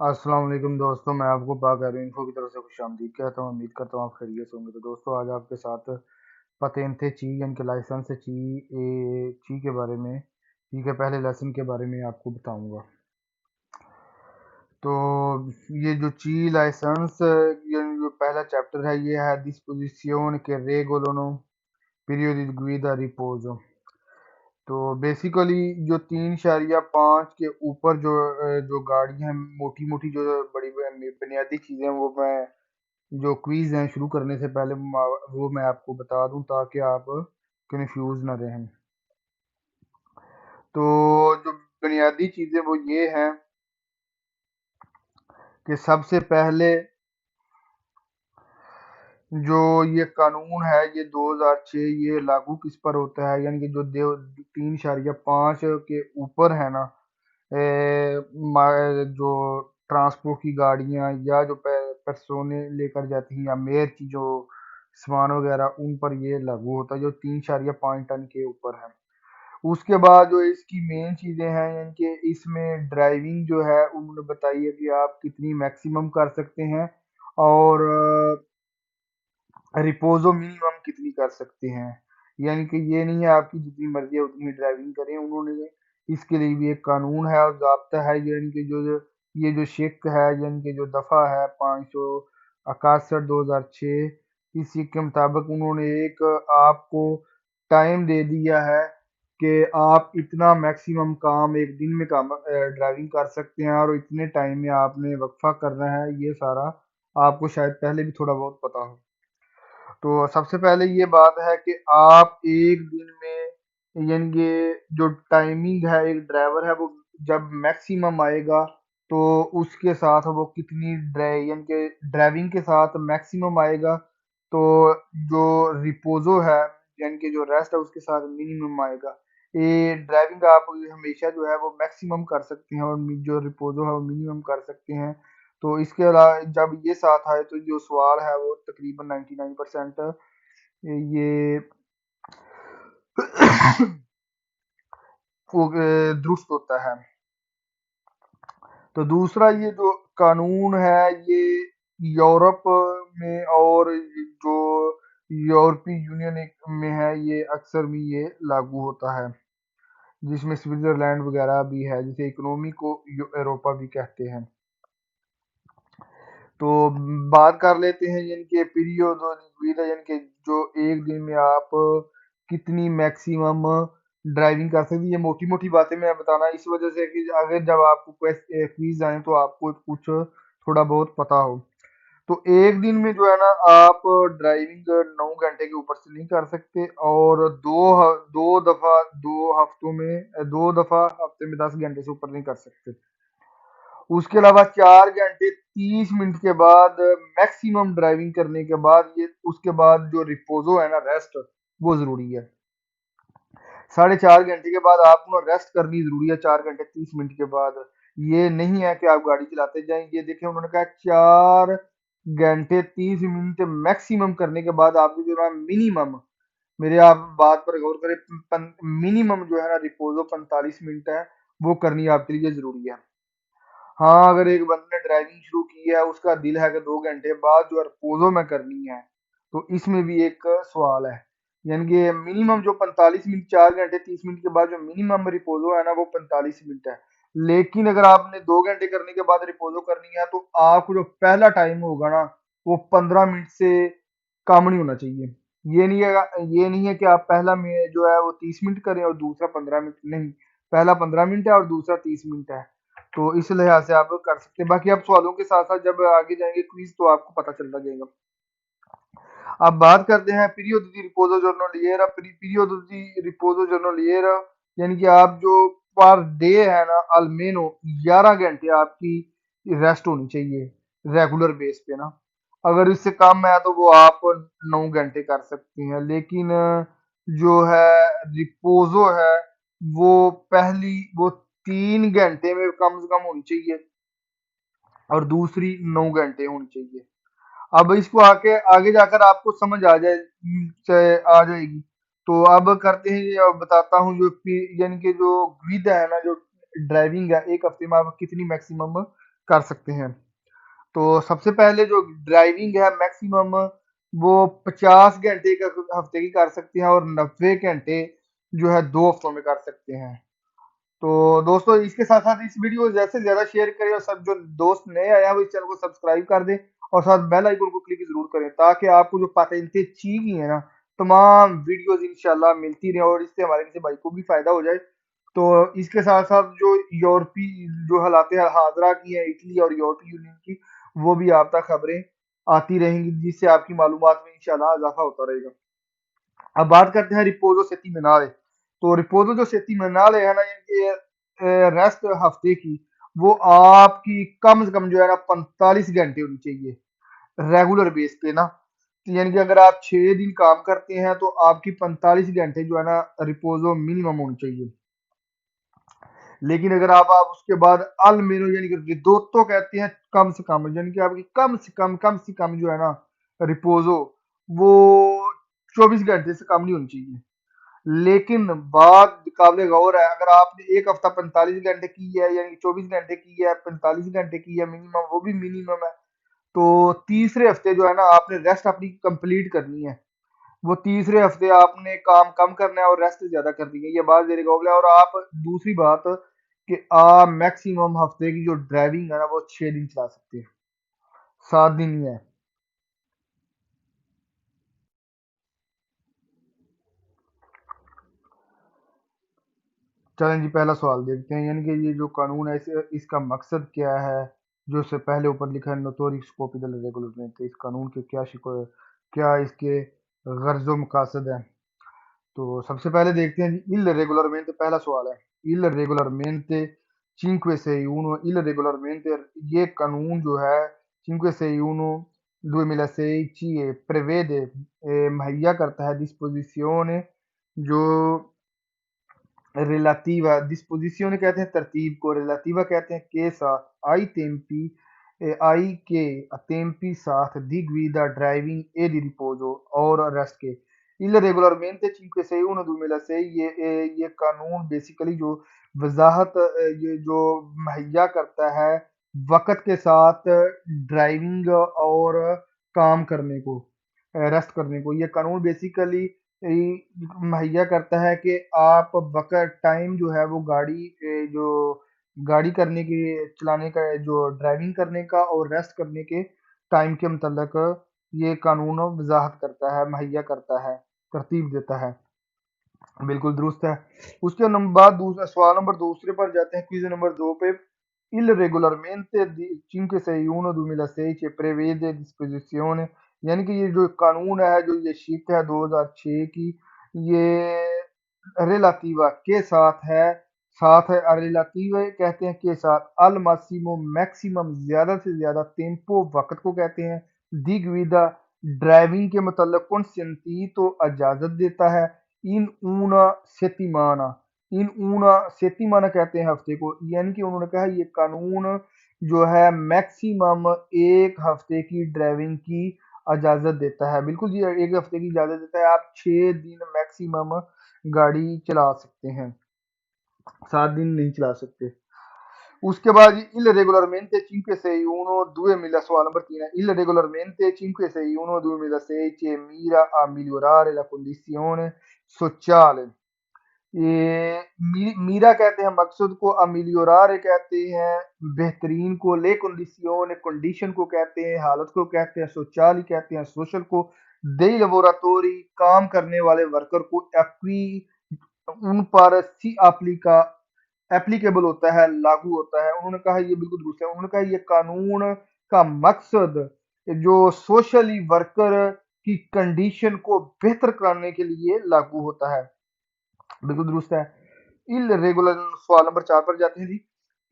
अस्सलाम वालेकुम दोस्तों, मैं आपको पाक एरो इन्फो की तरफ से खुशामदीद कहता हूँ। उम्मीद करता हूँ आप खैरियत से होंगे। तो दोस्तों, आज आपके साथ पतेंते ची यानी कि लाइसेंस ची के बारे में, ची के पहले लेसन के बारे में आपको बताऊंगा। तो ये जो ची लाइसेंस ये जो पहला चैप्टर है, ये है डिस्पोजिशन के रेगोलोनो पीरियड गुइदा रिपोजो। तो बेसिकली जो 3.5 के ऊपर जो गाड़ी हैं, मोटी मोटी जो बड़ी बुनियादी चीज़ें, वो मैं जो क्विज हैं शुरू करने से पहले वो मैं आपको बता दूं ताकि आप कंफ्यूज ना रहें। तो जो बुनियादी चीज़ें वो ये हैं कि सबसे पहले जो ये कानून है, ये 2006 ये लागू किस पर होता है, यानी कि जो 3.5 के ऊपर है ना, जो ट्रांसपोर्ट की गाड़ियां या जो परसोने लेकर जाती हैं या मेयर की जो सामान वगैरह, उन पर ये लागू होता है जो 3.5 टन के ऊपर है। उसके बाद जो इसकी मेन चीजें हैं, यानी कि इसमें ड्राइविंग जो है उन्होंने बताई है कि आप कितनी मैक्सिमम कर सकते हैं, और रिपोजो मिनिमम कितनी कर सकते हैं। यानी कि ये नहीं है आपकी जितनी मर्जी है उतनी ड्राइविंग करें, उन्होंने इसके लिए भी एक कानून है और ज़ाब्ता है। यानी कि ये जो शेक है, यानी कि जो दफ़ा है 561/2006, इस शेक के मुताबिक उन्होंने एक आपको टाइम दे दिया है कि आप इतना मैक्सिमम काम एक दिन में काम ड्राइविंग कर सकते हैं, और इतने टाइम में आपने वक्फा करना है। ये सारा आपको शायद पहले भी थोड़ा बहुत पता हो। तो सबसे पहले ये बात है कि आप एक दिन में, यानी कि जो टाइमिंग है, एक ड्राइवर है वो जब मैक्सिमम आएगा तो उसके साथ वो कितनी ड्राइव, यानी कि ड्राइविंग के साथ मैक्सिमम आएगा, तो जो रिपोजो है यानी कि जो रेस्ट है उसके साथ मिनिमम आएगा। ये ड्राइविंग आप हमेशा जो है वो मैक्सिमम कर सकते हैं, और जो रिपोजो है वो मिनिमम कर सकते हैं। तो इसके अलावा जब ये साथ आए तो जो सवाल है वो तकरीबन 99% ये वो दुरुस्त होता है। तो दूसरा ये जो कानून है, ये यूरोप में और जो यूरोपीय यूनियन में है, ये अक्सर में ये लागू होता है, जिसमें स्विट्जरलैंड वगैरह भी है, जिसे इकोनॉमी को यूरोपा भी कहते हैं। तो बात कर लेते हैं यानी कि पीरियड, यानी कि जो एक दिन में आप कितनी मैक्सिमम ड्राइविंग कर सकते हैं। ये मोटी मोटी बातें मैं बताना इस वजह से कि अगर जब आपको क्विज आए तो आपको कुछ थोड़ा बहुत पता हो। तो एक दिन में जो है ना, आप ड्राइविंग 9 घंटे के ऊपर से नहीं कर सकते, और दो दफा हफ्ते में 10 घंटे से ऊपर नहीं कर सकते। उसके अलावा 4 घंटे 30 मिनट के बाद मैक्सिमम ड्राइविंग करने के बाद, ये उसके बाद जो रिपोजो है ना, रेस्ट, वो जरूरी है। 4.5 घंटे के बाद आपको रेस्ट करनी जरूरी है, 4 घंटे 30 मिनट के बाद। ये नहीं है कि आप गाड़ी चलाते जाएं। ये देखें, उन्होंने कहा 4 घंटे 30 मिनट मैक्सिमम करने के बाद आपको जो है मिनिमम, मेरे आप बात पर गौर करें, मिनिमम जो है ना रिपोजो 45 मिनट है, वो करनी आपके लिए जरूरी है। हाँ, अगर एक बंदे ने ड्राइविंग शुरू की है, उसका दिल है कि 2 घंटे बाद जो है रिपोजो में करनी है, तो इसमें भी एक सवाल है। यानी कि मिनिमम जो 45 मिनट, 4 घंटे 30 मिनट के बाद जो मिनिमम रिपोजो है ना, वो 45 मिनट है। लेकिन अगर आपने 2 घंटे करने के बाद रिपोजो करनी है, तो आपको जो पहला टाइम होगा ना, वो 15 मिनट से कम नहीं होना चाहिए। ये नहीं है कि आप पहला में जो है वो 30 मिनट करें और दूसरा 15 मिनट, नहीं। पहला 15 मिनट है और दूसरा 30 मिनट है। तो इस लिहाज से आप कर सकते हैं। बाकी आप सवालों के साथ साथ जब आगे जाएंगे क्विज, तो आपको पता चलता जाएगा। अब बात करते हैं पीरियड दी रिपोजो जर्नलिएरा। पीरियड दी रिपोजो जर्नलिएरा, यानी कि आप जो पर डे है ना, अलमेनो 11 घंटे आपकी रेस्ट होनी चाहिए, रेगुलर बेस पे ना। अगर इससे कम है तो वो आप 9 घंटे कर सकते हैं। लेकिन जो है रिपोजो है, वो 3 घंटे में कम से कम होनी चाहिए, और दूसरी 9 घंटे होनी चाहिए। अब इसको आके आगे जाकर आपको समझ आ जाएगी। तो अब करते हैं, ये अब बताता हूँ यानी कि जो विद है ना, जो ड्राइविंग है, एक हफ्ते में आप कितनी मैक्सिमम कर सकते हैं। तो सबसे पहले जो ड्राइविंग है मैक्सिमम वो 50 घंटे का हफ्ते की कर सकते हैं, और 90 घंटे जो है 2 हफ्तों में कर सकते हैं। तो दोस्तों इसके साथ साथ इस वीडियो को ज्यादा से ज्यादा शेयर करें, और सब जो दोस्त नए आए हैं वो इस चैनल को सब्सक्राइब कर दें, और साथ बेल आइकन को क्लिक जरूर करें, ताकि आपको जो पातेंते चाहिए है ना तमाम वीडियोस इंशाल्लाह मिलती रहे, और इससे हमारे किसी भाई को भी फायदा हो जाए। तो इसके साथ साथ जो यूरोपीय जो हालात हाजरा की है, इटली और यूरोपीय यूनियन की, वो भी आप तक खबरें आती रहेंगी, जिससे आपकी मालूमात में इंशाल्लाह इजाफा होता रहेगा। अब बात करते हैं रिपोजो सेटिमेनाले। तो रिपोजो जो सेटिमेनाले है ना, ये रेस्ट हफ्ते की, वो आपकी कम से कम जो है ना 45 घंटे होनी चाहिए रेगुलर बेस पे ना। तो यानी कि अगर आप 6 दिन काम करते हैं तो आपकी 45 घंटे जो है ना रिपोजो मिनिमम होनी चाहिए। लेकिन अगर आप उसके बाद अलमेनो यानी कि रिदोत्तो कहते हैं कम से कम, यानी कि आपकी कम से कम जो है ना रिपोजो, वो 24 घंटे से कम नहीं होनी चाहिए। लेकिन बात काबिल गौर है, अगर आपने एक हफ्ता 45 घंटे की है, यानी 24 घंटे की है, 45 घंटे की है मिनिमम, वो भी मिनिमम है, तो तीसरे हफ्ते जो है ना आपने रेस्ट अपनी कंप्लीट करनी है। वो तीसरे हफ्ते आपने काम कम करना है और रेस्ट ज्यादा करनी है, ये बात मेरे काबिल है। और आप दूसरी बात कि आप मैक्सिमम हफ्ते की जो ड्राइविंग है ना वो 6 दिन चला सकते हैं, 7 दिन ही है। चलें जी, पहला सवाल देखते हैं, यानी कि ये जो कानून है इसका मकसद क्या है। जो इससे पहले ऊपर लिखा है नोटोरियस कॉपी द रेगुलेटरी, तो इस कानून के क्या इसके गर्ज मकासद है। तो सबसे पहले देखते हैं जी, इल रेगुलरमेंट, पहला सवाल है इल रेगुलरमेंट cinque sei uno, il regolarmente, ये कानून जो है 561 2006 ci prevede, मुहैया करता है disposizione जो रिलेटिवा, डिस्पोजिशन कहते हैं तरतीब को, रिलेटिवा कहते हैं के साथ, आई टेम्पी, आई के टेम्पी साथ दी गुइदा ड्राइविंग ए डी रिपोजो और रेस्ट के। इल रेगुलरमेंट cinque sei uno 2006, ये कानून बेसिकली जो वजाहत ये जो मुहैया करता है वक़्त के साथ ड्राइविंग और काम करने को, रेस्ट करने को। ये कानून बेसिकली मुहैया करता है कि आप वक़्त टाइम जो है वो जो गाड़ी करने की चलाने का, जो ड्राइविंग करने का और रेस्ट करने के टाइम के मुतल्लक ये कानून वज़ाहत करता है, मुहैया करता है, तरतीब देता है। बिल्कुल दुरुस्त है। उसके बाद दूसरा सवाल नंबर दूसरे पर जाते हैं, क्विज नंबर 2 पे। Il regolarmente di 561 2006 che prevede disposizione, यानी कि ये जो कानून है, जो ये शीट है 2006 की, ये रिलेटिवा के साथ है रिलेटिवा कहते हैं के साथ, अल मासिमो मैक्सिमम ज्यादा से ज्यादा, टेम्पो वक्त को कहते हैं, दिग्विदा ड्राइविंग के मतलब कंसेंटी तो इजाजत देता है, इन ऊना सेतिमाना, इन ऊना सेतिमाना कहते हैं हफ्ते को। यानी कि उन्होंने कहा ये कानून जो है मैक्सिमम एक हफ्ते की ड्राइविंग की इजाजत देता है। बिल्कुल जी, एक हफ्ते की इजाजत देता है, आप 6 दिन मैक्सिमम गाड़ी चला सकते हैं, 7 दिन नहीं चला सकते। उसके बाद il regolarmente 561 2000, सवाल नंबर 3 है, il regolarmente 561 2006 che mira a migliorare la condizione sociale। ये मीरा कहते हैं मकसद को, अमिलियोरारे कहते हैं बेहतरीन को, ले कंडीशन कंडीशन को कहते हैं, हालत को कहते हैं, सोचाली कहते हैं सोशल को, दे लेबोरेटोरी काम करने वाले वर्कर को, एक्वी उन पर सी एप्लीका एप्लीकेबल होता है, लागू होता है। उन्होंने कहा ये बिल्कुल दुरुस्त है। उन्होंने कहा ये कानून का मकसद जो सोशली वर्कर की कंडीशन को बेहतर कराने के लिए लागू होता है। बिल्कुल दुरुस्त है। Il regolar सवाल नंबर 4 पर जाते हैं जी।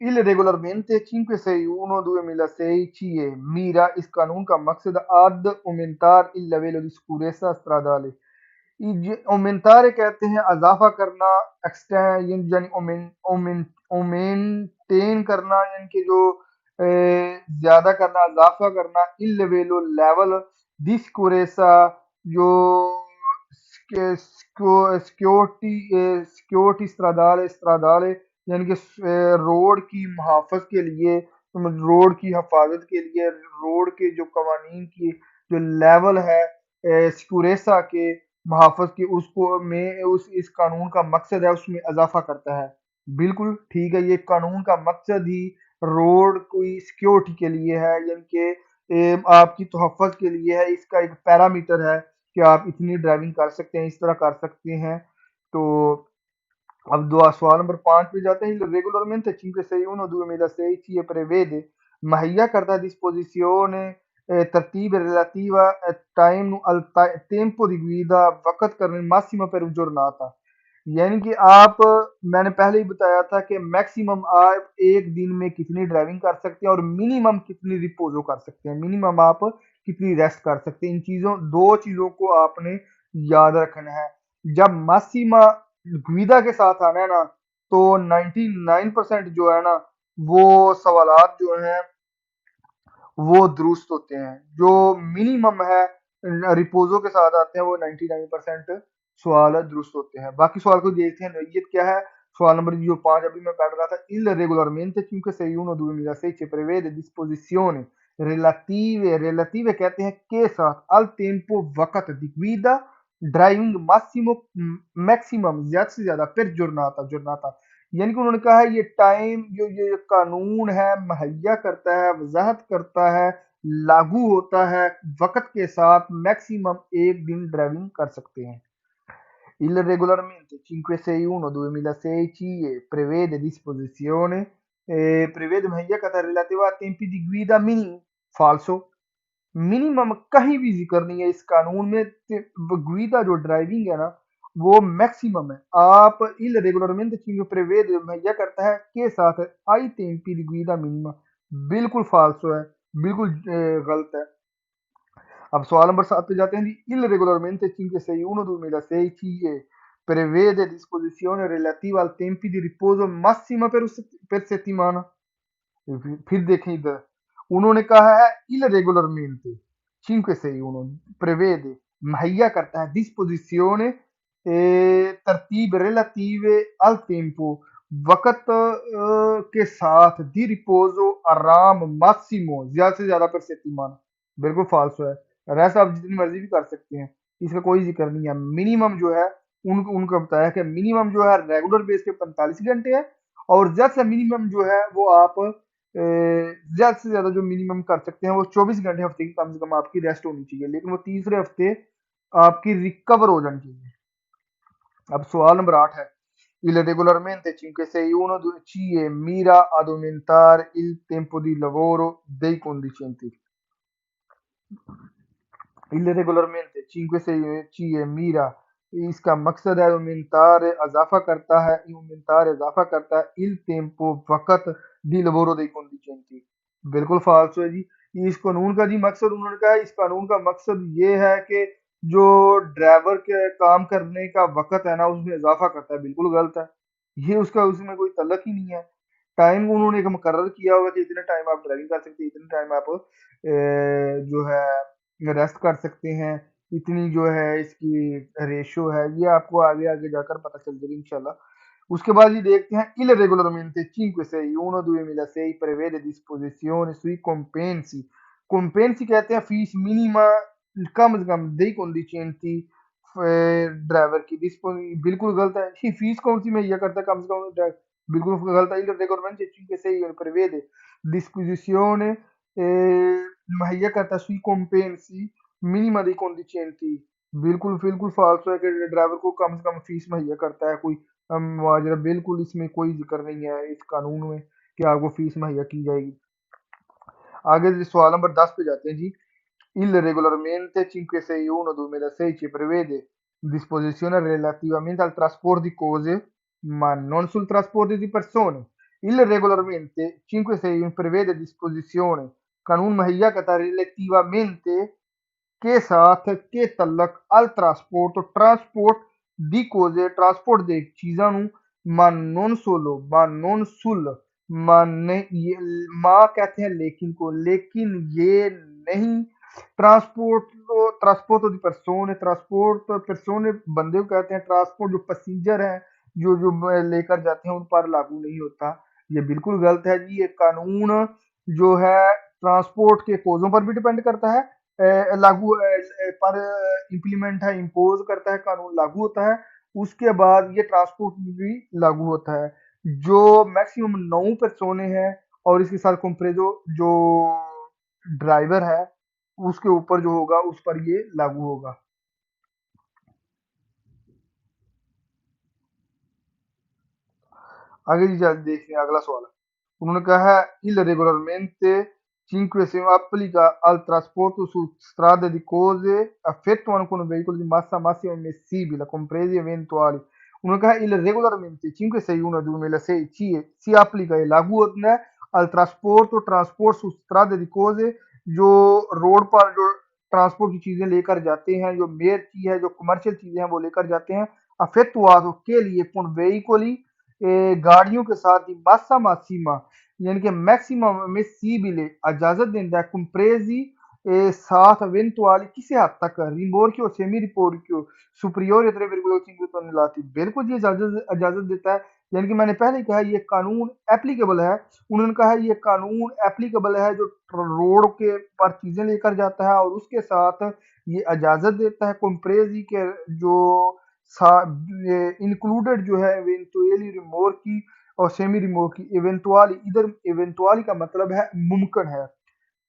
Il regolarmente 561 2006 CE mira, इस कानून का मकसद ad aumentar il livello di sicurezza stradale। aumentare कहते हैं अजाफा करना, एक्सटेंड यानी ओमेंटेन करना, यानी कि जो ज्यादा करना, अजाफा करना, il livello level, di sicurezza जो सिक्योरिटी सिक्योरिटी स्त्रादाले स्त्रादाले, यानी कि रोड की मुहाफज के लिए रोड की हिफाजत के लिए, रोड के जो कवानीन की जो लेवल है सिक्योरेसा के मुहाफ़ज़ की, उसको में उस इस कानून का मकसद है उसमें इजाफा करता है। बिल्कुल ठीक है, ये कानून का मकसद ही रोड की सिक्योरिटी के लिए है, यानी कि आपकी तहफ़्फ़ुज़ के लिए है। इसका एक पैरामीटर है कि आप इतनी ड्राइविंग कर सकते हैं, इस तरह कर सकते हैं। तो अब दुआ सवाल नंबर 5 पे जाते हैं. Il regolarmente 561-2016 prevede muhayya करता disposizione tertibe relativa tempo di guida वक़्त करने massima per giornata. यानी कि आप, मैंने पहले ही बताया था कि मैक्सिमम आप एक दिन में कितनी ड्राइविंग कर सकते हैं और मिनिमम कितनी रिपोजो कर सकते हैं, मिनिमम आप कितनी रेस्ट कर सकते हैं। इन चीजों, दो चीजों को आपने याद रखना है। जब मासिमा गुइदा के साथ आना है ना, तो 99% जो है ना, वो सवालात जो हैं वो दुरुस्त होते हैं। जो मिनिमम है रिपोजो के साथ आते हैं, वो 99% सवाल दुरुस्त होते हैं। बाकी सवाल को देखते हैं, नोयत क्या है। सवाल नंबर जो 5 अभी मैं पढ़ रहा था, il regolarmente 561/2006 prevede disposizioni relative कहते हैं के साथ al tempo वक़्त di guida driving massimo maximum ज्यादा से ज्यादा per giornata, यानी कि उन्होंने कहा है ये टाइम जो ये कानून है मुहैया करता है, वजाहत करता है, लागू होता है, वक़्त के साथ मैक्सिमम एक दिन ड्राइविंग कर सकते हैं। Il regolarmente 561/2006 CE prevede disposizione prevede मुहैया करता है relativa a tempi di guida minimi, falso। Minimum कहीं भी जिक्र नहीं है इस कानून में। गुइदा जो ड्राइविंग है ना, वो मैक्सिमम है। आप इल रेगुलरमेंट चीजों प्रेवेद मुहैया करता है के साथ आई tempi di guida minima, बिल्कुल फालसो है, बिल्कुल गलत है। अब सवाल नंबर 7 पे जाते हैं जी। Il regolarmente 561/2006 CE prevede disposizione relativa al tempi di riposo massima per settimana। फिर देखें इधर, उन्होंने कहा है il regolarmente 561 prevede मुहैया करता है disposizione तरतीब relative al tempo वक़्त के साथ di riposo आराम मासिमो ज्यादा से ज्यादा पर settimana, बिल्कुल फाल्सो है। रेस्ट आप जितनी मर्जी भी कर सकते हैं, इसका कोई जिक्र नहीं है। मिनिमम जो है, उनका बताया कि मिनिमम जो है रेगुलर बेस पे 45 घंटे है, और ज्यादा से मिनिमम जो है वो आप ज्यादा से ज्यादा जो मिनिमम कर सकते हैं वो 24 घंटे हफ्ते की कम से कम आपकी रेस्ट होनी चाहिए, लेकिन वो तीसरे हफ्ते आपकी रिकवर हो जानी चाहिए। अब सवाल नंबर 8 है। Il regolarmente 561 CE mira ad aumentare il tempo di lavoro dei conducenti। इरेगुलरmente 5 CE mira, इसका मकसद है aumentare इजाफा करता है il tempo वक़्त di lavoro dei conducenti, बिल्कुल फाल्सो है जी। इस कानून का जी मकसद, उन्होंने कहा इस कानून का मकसद ये है कि जो ड्राइवर के काम करने का वक़्त है ना, उसमें इजाफा करता है, बिल्कुल गलत है। ये उसका उसमें कोई तल्लक ही नहीं है। टाइम को उन्होंने एक मुकर्रर किया हुआ कि इतने टाइम आप ड्राइविंग कर सकते हैं, इतने टाइम आप जो है रेस्ट कर सकते हैं, इतनी जो है इसकी रेशो है। ये आपको आगे आगे जाकर पता चल जाएगी इंशाल्लाह। उसके बाद ये देखते हैं il regolarmente 561/2006 prevede disposizioni sui compensi। compensi कहते हैं फीस मिनिमा कम से कम dei conducenti ड्राइवर की। बिल्कुल गलत है। ये फीस कौन सी मुहैया करता है कम से कम, बिल्कुल गलत है। il regolarmente 561 prevede disposizione मुहैया करता है sui compensi minima dei conducenti, बिल्कुल बिल्कुल फाल्सो है कि ड्राइवर को कम से कम फीस मुहैया करता है कोई मुआवजा, बिल्कुल इसमें कोई जिक्र नहीं है इस कानून में कि आपको फीस मुहैया की जाएगी। आगे जी सवाल नंबर 10 पे जाते हैं जी। Il regolarmente 561/2016 prevede disposizioni relativamente al trasporto di cose, ma non sul trasporto di persone। Il regolarmente 561 prevede disposizioni कानून मुहैया करता है relativamente के साथ के तल्लक अल ट्रांसपोर्ट दी कोजे ट्रांसपोर्ट दे चीज़ां नू मा नॉन सोलो मा नॉन सुल माने ये माँ कहते हैं लेकिन को, लेकिन ये नहीं ट्रांसपोर्ट दी पर्सोने ट्रांसपोर्ट पर्सोने बंदे को कहते हैं। ट्रांसपोर्ट जो पैसेंजर हैं, जो जो लेकर जाते हैं, उन पर लागू नहीं होता। ये बिल्कुल गलत है जी। ये कानून जो है ट्रांसपोर्ट के कोजों पर भी डिपेंड करता है, लागू पर इम्प्लीमेंट है, इम्पोज करता है, कानून लागू होता है। उसके बाद ये ट्रांसपोर्ट में भी लागू होता है। जो मैक्सिमम 9 पर्सोने हैं और इसके साथ कंप्रेजो जो ड्राइवर है उसके ऊपर जो होगा उस पर ये लागू होगा। आगे जी देखते हैं अगला सवाल। उन्होंने कहा है il regolarmente 5 se applica al trasporto su strade di cose effettuano con veicoli di massa massima ammissibile, compresi eventuali। उन्होंने कहा il regolarmente 561/2006 si applica e लागू होता है al trasporto transport su strade di cose, जो road पर जो transport की चीजें लेकर जाते हैं, जो मेयर है, जो कमर्शियल चीजें हैं वो लेकर जाते हैं, अफेक्टुआदो के लिए con veicoli गाड़ियों के साथ ही मासा मासीमा यानी कि मैक्सिमम में सी बिले इजाजत देता है कुम्प्रेजी साथ eventuali किसी हद तक रिमोर्कियो सेमी रिपोर्कियो सुप्रियोर लाती बिल्कुल ये इजाजत इजाजत देता है। यानी कि मैंने पहले कहा ये कानून एप्लीकेबल है। उन्होंने कहा ये कानून एप्लीकेबल है जो रोड के पर चीजें लेकर जाता है और उसके साथ ये इजाजत देता है कुम्प्रेजी के जो इंक्लूडेड जो है इवेंचुअली रिमोर की और सेमी रिमोर की। इवेंचुअली इधर इवेंचुअली का मतलब है मुमकिन है,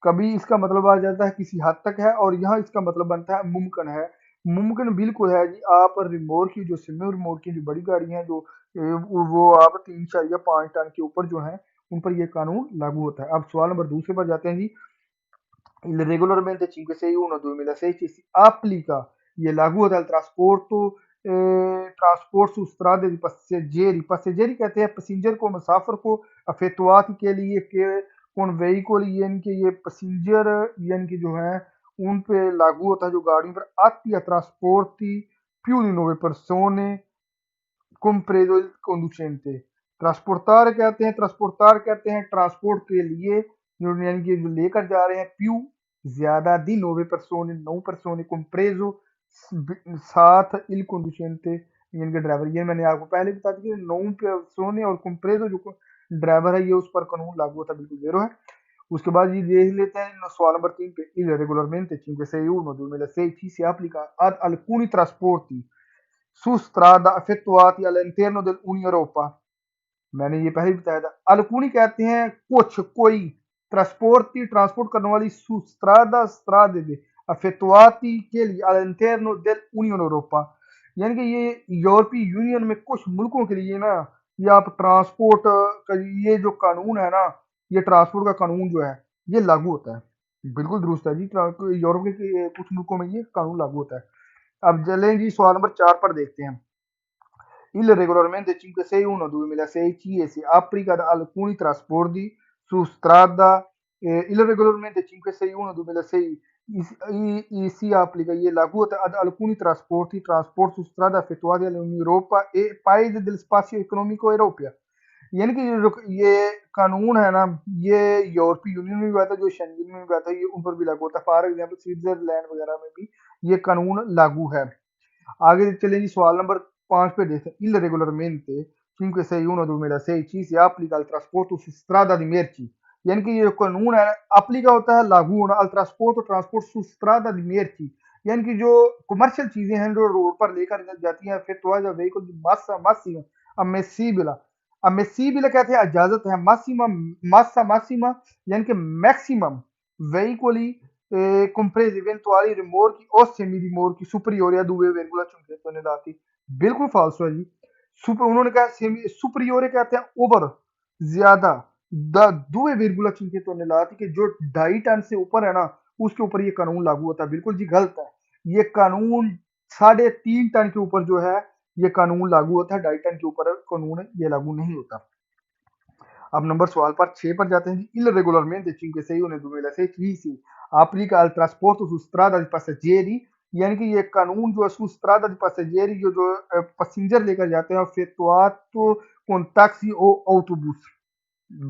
कभी इसका मतलब आ जाता है किसी हद तक है और यहाँ इसका मतलब बनता है मुमकिन है। मुमकिन बिल्कुल है जी। आप रिमोर की जो सेमी रिमोर की जो बड़ी गाड़ी हैं जो वो आप 3, 4 या 5 टन के ऊपर जो है उन पर यह कानून लागू होता है। अब सवाल नंबर दूसरे पर जाते हैं जी। Regolarmente 561/2016 si applica ये लागू होता है transport transport su strade di passeggeri। passeggeri कहते हैं पैसेंजर को, मुसाफिर को, अफेतुआत के लिए के कौन व्हीकल यानी कि ये पैसेंजर यानी कि जो है उन पे लागू होता है जो गाड़ियों पर आती है trasporti più di 9 persone compreso il conducente। ट्रांसपोर्टार कहते हैं ट्रांसपोर्ट के लिए जो यानी कि जो लेकर जा रहे हैं प्यू ज्यादा दी 9 पर्सोने 9 पर्सोने compreso साथ il conducente यानी कि ड्राइवर। ये मैंने आपको पहले बता दिया 9 पर्सोने और compreso जो ड्राइवर है ये उस पर कानून लागू होता है, बिल्कुल जेरो है। उसके बाद ये देख लेते हैं सवाल नंबर 3 पे il regolarmente 561/2006 ci si applica ad alcuni trasporti su strada effettuati all'interno dell'Unione Europa। मैंने ये पहले भी बताया था। अल्कुनी कहते हैं कुछ, कोई, ट्रांसपोर्ट करने वाली सुस्त्रादा स्त्रादे दे अफेतुआती के लिए all'interno dell'Unione Europa। यानी कि ये यूरोपीय यूनियन में कुछ मुल्कों के लिए ना ये आप ट्रांसपोर्ट का ये जो कानून है ना, ये ट्रांसपोर्ट का कानून जो है ये लागू होता है। बिल्कुल दुरुस्त है जी। यूरोप के कुछ मुल्कों में ये कानून लागू होता है। अब चलें जी सवाल नंबर 4 पर देखते हैं। Il regolarmente 561/2006 ci si applica ad alcuni trasporti su strada। il regolarmente 561/2006 si applica ये लागू होता है ad alcuni trasporti transport su strada effettuati all'Unione Europa e paesi del spazio economico europeo। यानी कि ये कानून है ना ये यूरोपीय यूनियन में भी आता है, जो शेंगन में भी आता है, ये उन पर भी लागू होता है। फॉर एग्जाम्पल स्विट्जरलैंड वगैरह में भी ये कानून लागू है। आगे चलें जी सवाल नंबर 5 पे देखते हैं। Il regolarmente 561/2006 ci si applica al trasporto su strada di merci। यानी कि ये कानून है अप्लीका होता है लागू होना al trasporto transport su strada di merci, यानी कि जो कमर्शियल चीजें हैं जो रोड पर लेकर जाती हैं फिर तो जो व्हीकल की मासा मासिमा अमेसिबला। अमेसिबला कहते हैं इजाजत है, मासिमा मासा मासिमा यानी कि maximum weekly compresi eventuali rimorchi o semi-rimorchi superiori a 2,5 tonnellati। बिल्कुल फालतू है जी। उन्होंने कहा सुपरियोरे कहते हैं ओवर, ज्यादा, 2,5 के जो 2.5 टन से ऊपर है ना उसके ऊपर ये कानून लागू होता है। बिल्कुल जी गलत है। ये कानून 3.5 टन के ऊपर जो है ये कानून लागू होता है, 2.5 टन के ऊपर कानून ये लागू नहीं होता। अब नंबर सवाल पर 6 पर जाते हैं जी। Il regolarmente 561 2006 si applica al trasporto su strada di passeggeri। यानी कि ये कानून जो है su strada di passeggeri जो पैसेंजर लेकर जाते हैं effettuato con taxi o autobus।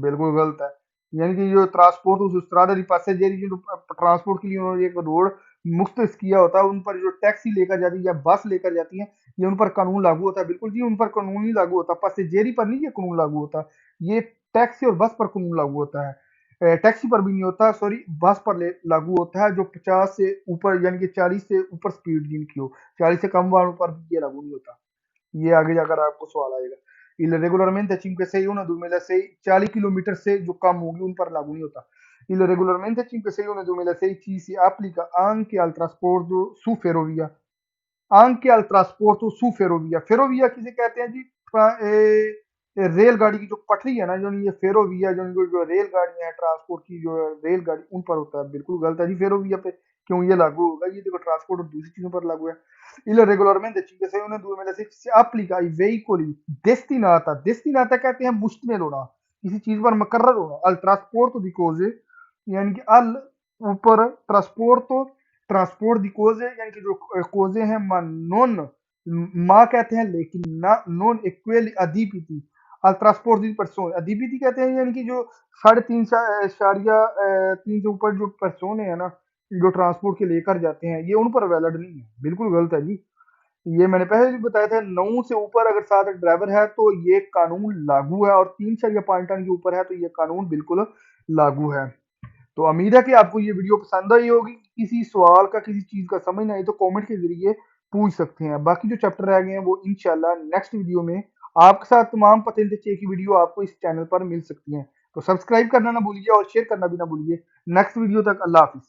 बिल्कुल गलत है। यानी कि जो ट्रांसपोर्ट उस स्ट्रादा दी passeggeri जो ट्रांसपोर्ट के लिए उन्होंने एक रोड मुख्तस किया होता है उन पर जो टैक्सी लेकर जाती है या बस लेकर जाती है ये उन पर कानून लागू होता है। बिल्कुल जी उन पर कानून ही लागू होता है, पैसेंजरी पर नहीं ये कानून लागू होता। ये टैक्सी और बस पर कानून लागू होता है। टैक्सी पर भी नहीं होता, सॉरी बस पर लागू होता है, जो 50 से ऊपर यानी कि 40 से ऊपर स्पीड जिनकी हो, 40 से कम वालों पर भी ये लागू नहीं होता। ये आगे जाकर आपको सवाल आएगा। Il regolarmente 561-2006 40 km से जो कम होगी उन पर लागू नहीं होता। Il regolarmente 561-2006 ci si applica anche al trasporto su ferrovia, anche al trasporto su ferrovia। फेरोविया किसे कहते हैं जी? रेलगाड़ी की जो पटरी है ना, जो ये फेरोविया, जो रेलगाड़ियां हैं ट्रांसपोर्ट की, जो रेलगाड़ी उन पर होता है। बिल्कुल गलत है जी, फेरोविया पे क्यों ये लागू होगा? ये देखो ट्रांसपोर्ट और दूसरी चीजों पर लागू है। Il regolarmente 561-2006 si applica ai veicoli destinata, destinata कहते हैं मुश्तमिल होना, किसी चीज पर मुकर्रर होना, al trasporto di cose यानी कि अल ऊपर ट्रांसपोर्ट, ट्रांसपोर्ट दी कोजे यानी कि जो कोजे हैं, मा नॉन, माँ कहते हैं लेकिन ना, नॉन इक्वल अदीपिति, al trasporto di persone, अदीपिति कहते हैं यानी कि जो 3.5 3 से ऊपर जो पर्सोने है ना, जो ट्रांसपोर्ट के लेकर जाते हैं, ये उन पर वैलिड नहीं है। बिल्कुल गलत है जी। ये मैंने पहले भी बताया था, 9 से ऊपर अगर साथ एक ड्राइवर है तो ये कानून लागू है, और 3 या 5 टन के ऊपर है तो ये कानून बिल्कुल लागू है। तो उम्मीद है कि आपको ये वीडियो पसंद आई होगी। किसी सवाल का, किसी चीज का समझ नहीं आई तो कमेंट के जरिए पूछ सकते हैं। बाकी जो चैप्टर रह गए हैं वो इंशाल्लाह नेक्स्ट वीडियो में आपके साथ तमाम पते चे की वीडियो आपको इस चैनल पर मिल सकती हैं। तो सब्सक्राइब करना ना भूलिए और शेयर करना भी ना भूलिए। नेक्स्ट वीडियो तक अल्लाह हाफिज।